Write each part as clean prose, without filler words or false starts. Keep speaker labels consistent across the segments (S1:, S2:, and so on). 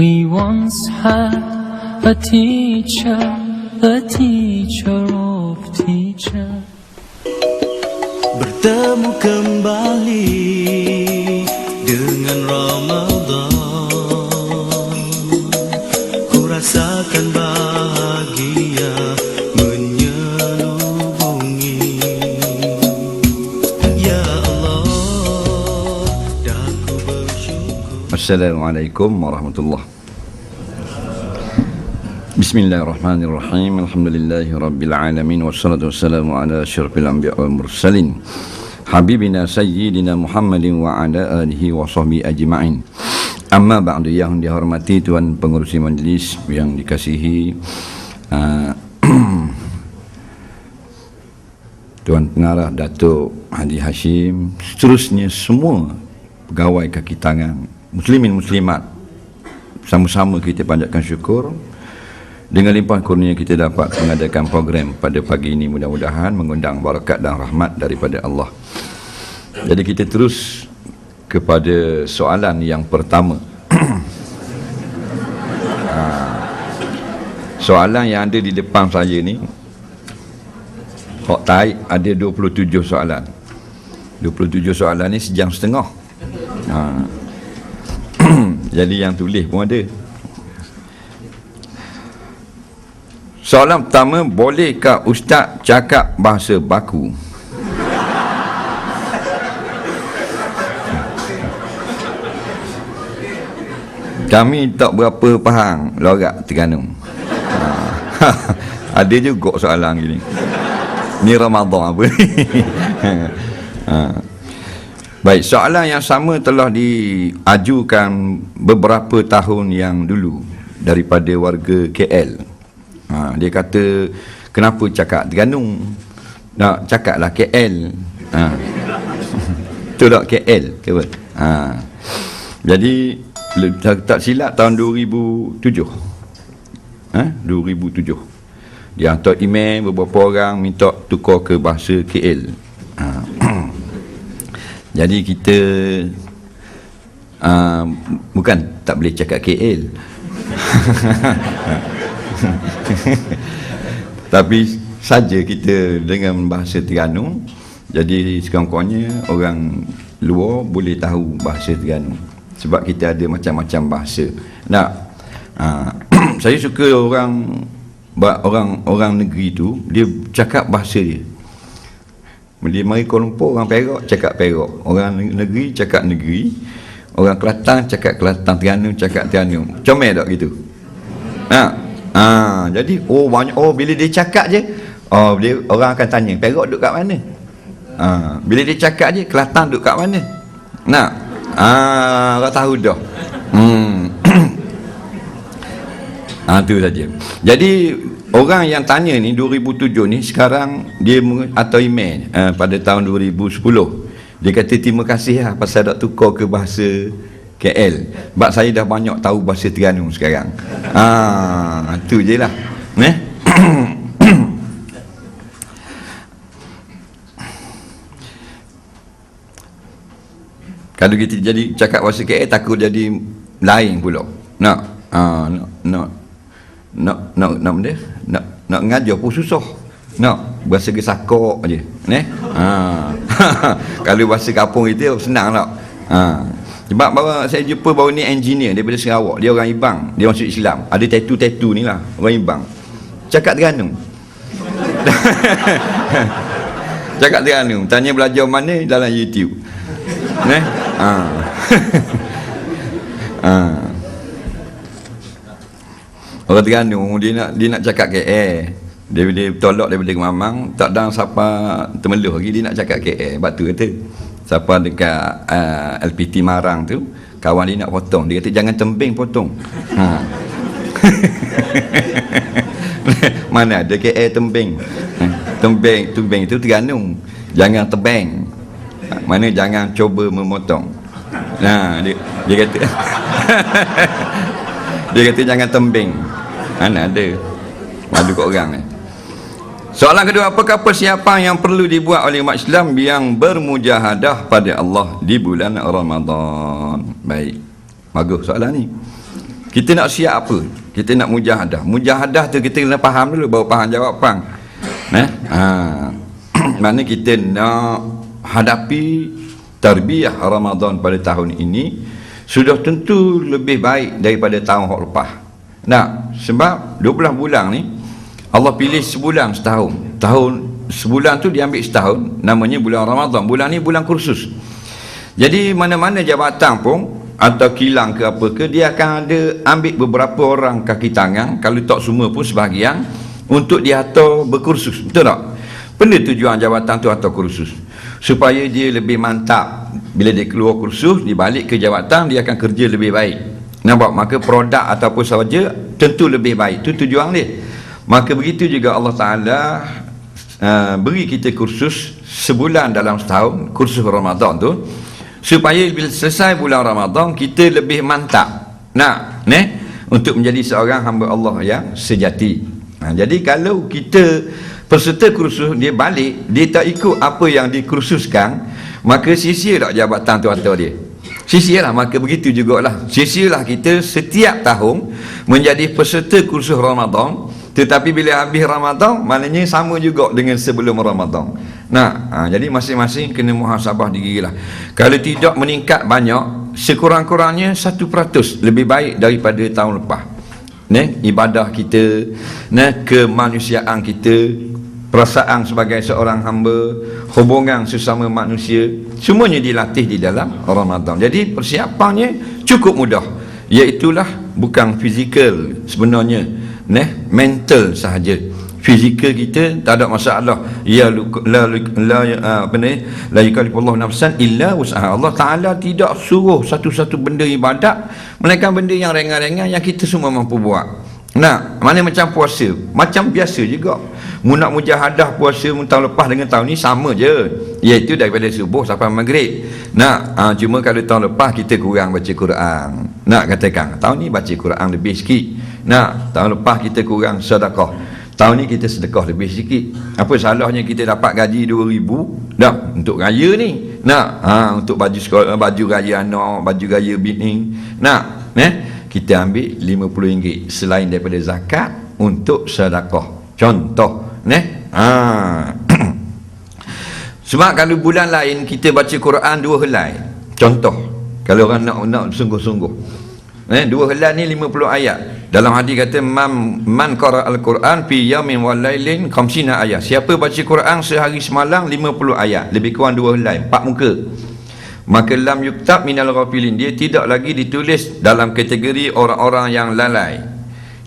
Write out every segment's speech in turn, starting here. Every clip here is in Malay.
S1: We once had a teacher, the teacher of teachers.
S2: Bertemu kembali dengan Ramadan, ku rasakan bahagia menyelubungi. Ya Allah, daku bersyukur.
S3: Assalamualaikum warahmatullahi. Bismillahirrahmanirrahim. Alhamdulillahi rabbil alamin, wassalatu wassalamu ala asyrafil anbiya wal mursalin, habibina sayyidina Muhammadin wa ala alihi wa sahbihi ajma'in. Amma ba'du. Yang dihormati tuan pengurusi majlis, yang dikasihi Tuan Pengarah Datuk Haji Hashim, seterusnya semua pegawai kaki tangan, muslimin muslimat, sama-sama kita panjatkan syukur. Dengan limpah kurnia kita dapat mengadakan program pada pagi ini, mudah-mudahan mengundang barakat dan rahmat daripada Allah. Jadi kita terus kepada soalan yang pertama. Soalan yang ada di depan saya ni, hok taik ada 27 soalan. 27 soalan ni sejam setengah. Jadi yang tulis pun ada. Soalan pertama, bolehkah ustaz cakap bahasa baku? Kami tak berapa faham logat Terengganu. Ada juga soalan gini. Ni Ramadan apa ni? Baik, soalan yang sama telah diajukan beberapa tahun yang dulu daripada warga KL. Dia kata, kenapa cakap Terengganu? Nak cakaplah KL. Betul tak KL? Jadi tak silap tahun 2007. 2007. Dia hantar email beberapa orang minta tukar ke bahasa KL. Jadi kita bukan tak boleh cakap KL. Tapi saja kita dengan bahasa Terengganu. Jadi sekurang-kurangnya orang luar boleh tahu bahasa Terengganu, sebab kita ada macam-macam bahasa. Saya suka orang negeri tu, dia cakap bahasa dia. Dia mari Kuala Lumpur, orang Perak cakap Perak, orang negeri cakap negeri, orang Kelantan cakap Kelantan, Terengganu cakap Terengganu. Comel tak gitu? Jadi banyak bila dia cakap je, dia orang akan tanya Perak duduk kat mana. Bila dia cakap je Kelantan duduk kat mana. Orang tahu dah. Itu saja. Jadi orang yang tanya ni 2007 ni, sekarang dia atau email pada tahun 2010. Dia kata terima kasih lah pasal dak tukar ke bahasa KL, sebab saya dah banyak tahu bahasa Terengganu sekarang. Itu je lah. Kalau kita jadi cakap bahasa KL, takut jadi lain pula. Nak ngajar pun susah. Bahasa gesakok je. Kalau bahasa kampung itu senang tak? Sebab saya jumpa baru ni engineer daripada Sarawak. Dia orang Ibang, dia masuk Islam, ada tattoo ni lah, orang Ibang. Cakap Terengganu. Cakap Terengganu. Tanya belajar mana, dalam YouTube. Orang Terengganu dia nak cakap KL. Dia tolak daripada Kemamang, tak ada siapa temeluh lagi, dia nak cakap KL. Sebab tu kata siapa dekat LPT Marang tu, kawan dia nak potong, dia kata jangan tembing potong. Mana ada KL tembing. Tembing itu Terengganu, jangan tebing. Mana jangan cuba memotong. Dia kata dia kata jangan tembing. Mana ada, malu kat orang ni. Soalan kedua, apakah persiapan yang perlu dibuat oleh umat Islam yang bermujahadah pada Allah di bulan Ramadan? Baik, bagus soalan ni. Kita nak siap apa? Kita nak mujahadah. Mujahadah tu kita kena faham dulu, baru faham jawapan. Mana kita nak hadapi tarbiyah Ramadan pada tahun ini sudah tentu lebih baik daripada tahun yang lepas. Nah, sebab 12 bulan ni Allah pilih sebulan setahun. Sebulan tu diambil setahun, namanya bulan Ramadan. Bulan ni bulan kursus. Jadi mana-mana jabatan pun atau kilang ke apa ke, dia akan ada ambil beberapa orang kaki tangan, kalau tak semua pun sebahagian, untuk dia hantar berkursus. Betul tak? Benda tujuan jabatan tu atau kursus supaya dia lebih mantap. Bila dia keluar kursus, dia balik ke jabatan, dia akan kerja lebih baik. Nampak? Maka produk ataupun sahaja tentu lebih baik. Itu tujuan dia. Maka begitu juga Allah Ta'ala beri kita kursus sebulan dalam setahun, kursus Ramadan tu, supaya bila selesai bulan Ramadan kita lebih mantap untuk menjadi seorang hamba Allah yang sejati. Jadi kalau kita peserta kursus dia balik, dia tak ikut apa yang dikursuskan, maka sia-sia tak jabatan tu atau dia. Sia-sialah. Maka begitu jugalah, sia-sialah kita setiap tahun menjadi peserta kursus Ramadan, tetapi bila habis Ramadan maknanya sama juga dengan sebelum Ramadan. Jadi masing-masing kena muhasabah diri lah. Kalau tidak meningkat banyak, sekurang-kurangnya 1% lebih baik daripada tahun lepas. Ibadah kita, kemanusiaan kita, perasaan sebagai seorang hamba, hubungan sesama manusia, semuanya dilatih di dalam Ramadan. Jadi persiapannya cukup mudah, iaitulah bukan fizikal sebenarnya, mental sahaja. Fizikal kita tak ada masalah. Ya la yukallifullahu nafsan illa wus'aha. Allah Ta'ala tidak suruh satu-satu benda ibadat melainkan benda yang ringan-ringan yang kita semua mampu buat. Mana macam puasa, macam biasa juga. Nak mujahadah puasa tahun lepas dengan tahun ni sama je, iaitu daripada subuh sampai maghrib. Cuma kalau tahun lepas kita kurang baca Quran, katakan tahun ni baca Quran lebih sikit. Tahun lepas kita kurang sedekah, tahun ni kita sedekah lebih sikit. Apa salahnya kita dapat gaji 2,000 dah untuk raya ni, untuk baju sekolah, baju raya anak, baju raya bini, kita ambil RM50 selain daripada zakat untuk sedekah. Contoh, sebab kalau bulan lain kita baca Quran 2 helai, contoh, kalau orang nak sungguh-sungguh, 2 helai ni 50 ayat. Dalam hadis kata man qara al-Quran fi yaumin wa lailin 50 ayat. Siapa baca Quran sehari semalam 50 ayat, lebih kurang 2 helai, 4 muka, maka lam yuktab minal ghafilin, dia tidak lagi ditulis dalam kategori orang-orang yang lalai.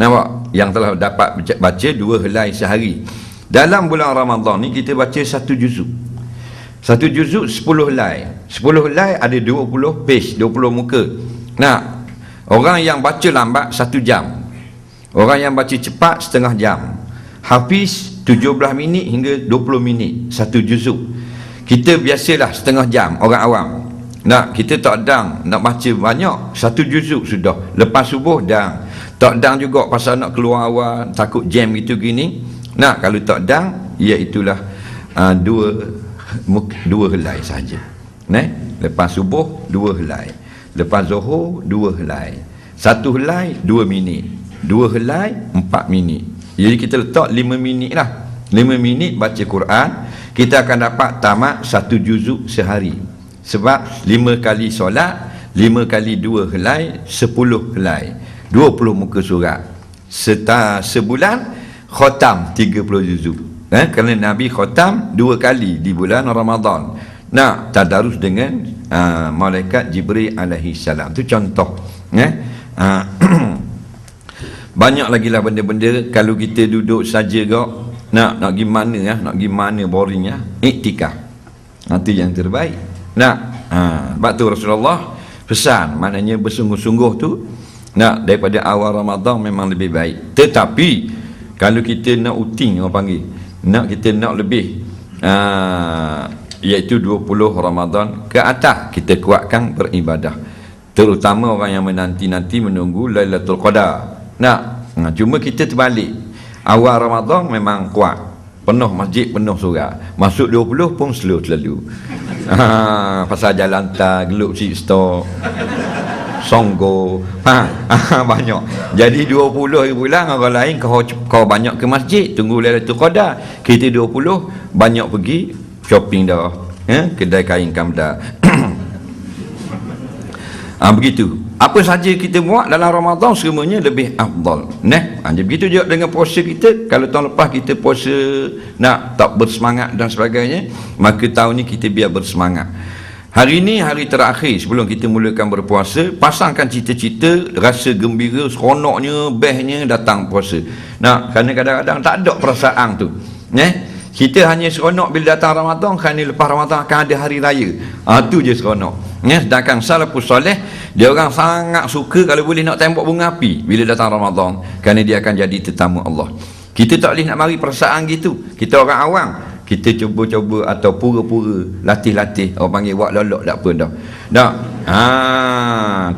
S3: Nampak? Yang telah dapat baca 2 helai sehari. Dalam bulan Ramadan ni kita baca 1 juzuk. 1 juzuk 10 helai. 10 helai ada 20 page, 20 muka. Orang yang baca lambat 1 jam, orang yang baca cepat setengah jam. Hafiz 17 minit hingga 20 minit 1 juzuk. Kita biasalah setengah jam, orang awam. Kita tak dang nak baca banyak, 1 juzuk sudah. Lepas subuh dang. Tak dang juga pasal nak keluar awal, takut jam gitu gini. Kalau tak dang, iaitulah 2 helai saja. Lepas subuh 2 helai, lepas zuhur 2 helai, 1 helai 2 minit, 2 helai 4 minit. Jadi kita letak 5 minit lah. 5 minit baca Quran, kita akan dapat tamat 1 juzuk sehari. Sebab 5 kali solat, 5 kali 2 helai, 10 helai, 20 muka surat. Sebulan khatam 30 juzuk. Kerana Nabi khatam 2 kali di bulan Ramadan. Tadarus dengan malaikat Jibril alaihi salam. Itu contoh. Banyak lagi lah benda-benda. Kalau kita duduk saja kok, nak pergi mana nak pergi mana boring iktikaf. Itu yang terbaik. Sebab tu Rasulullah pesan, maknanya bersungguh-sungguh tu daripada awal Ramadan memang lebih baik. Tetapi kalau kita nak uting, orang panggil, kita nak lebih, iaitu 20 Ramadan ke atas, kita kuatkan beribadah. Terutama orang yang menanti-nanti menunggu Lailatul Qadar. Cuma kita terbalik. Awal Ramadan memang kuat, penuh masjid, penuh surau. Masuk 20 pun slow selalu. Pasal jalan tak geluk si stok. Songgo. Banyak. Jadi 20 hari bulan, orang lain kau banyak ke masjid, tunggu Lailatul Qadar. Kita 20 banyak pergi shopping dah. Kedai kain Kamda. Begitu. Apa saja kita buat dalam Ramadan semuanya lebih afdal. Jadi begitu juga dengan puasa kita. Kalau tahun lepas kita puasa nak tak bersemangat dan sebagainya, maka tahun ni kita biar bersemangat. Hari ini hari terakhir sebelum kita mulakan berpuasa, pasangkan cita-cita, rasa gembira, seronoknya, bestnya datang puasa. Kerana kadang-kadang tak ada perasaan tu. Kita hanya seronok bila datang Ramadan, kerana lepas Ramadan akan ada hari raya. Tu je seronok. Sedangkan salafus soleh, dia orang sangat suka kalau boleh nak tembak bunga api bila datang Ramadan, kerana dia akan jadi tetamu Allah. Kita tak boleh nak mari perasaan gitu. Kita orang awam, kita cuba-cuba atau pura-pura, latih-latih, orang panggil buat lolok tak apa dah.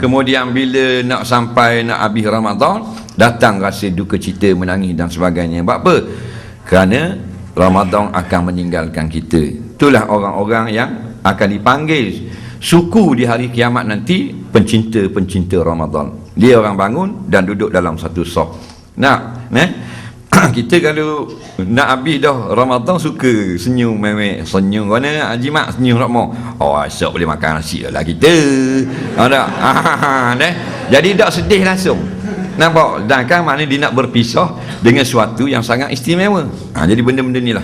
S3: Kemudian bila nak sampai nak habis Ramadan, datang rasa duka cita, menangis dan sebagainya. Sebab apa? Kerana Ramadan akan meninggalkan kita. Itulah orang-orang yang akan dipanggil suku di hari kiamat nanti, pencinta-pencinta Ramadan. Dia orang bangun dan duduk dalam satu saf. Kita kalau nak habis dah Ramadan suka senyum mewek, senyum mana Haji Mak senyum tak mau. Esok boleh makan nasi lah kita. Jadi tak sedih langsung. Nampak? Dan kan maknanya dia nak berpisah dengan sesuatu yang sangat istimewa. Jadi benda-benda ni lah.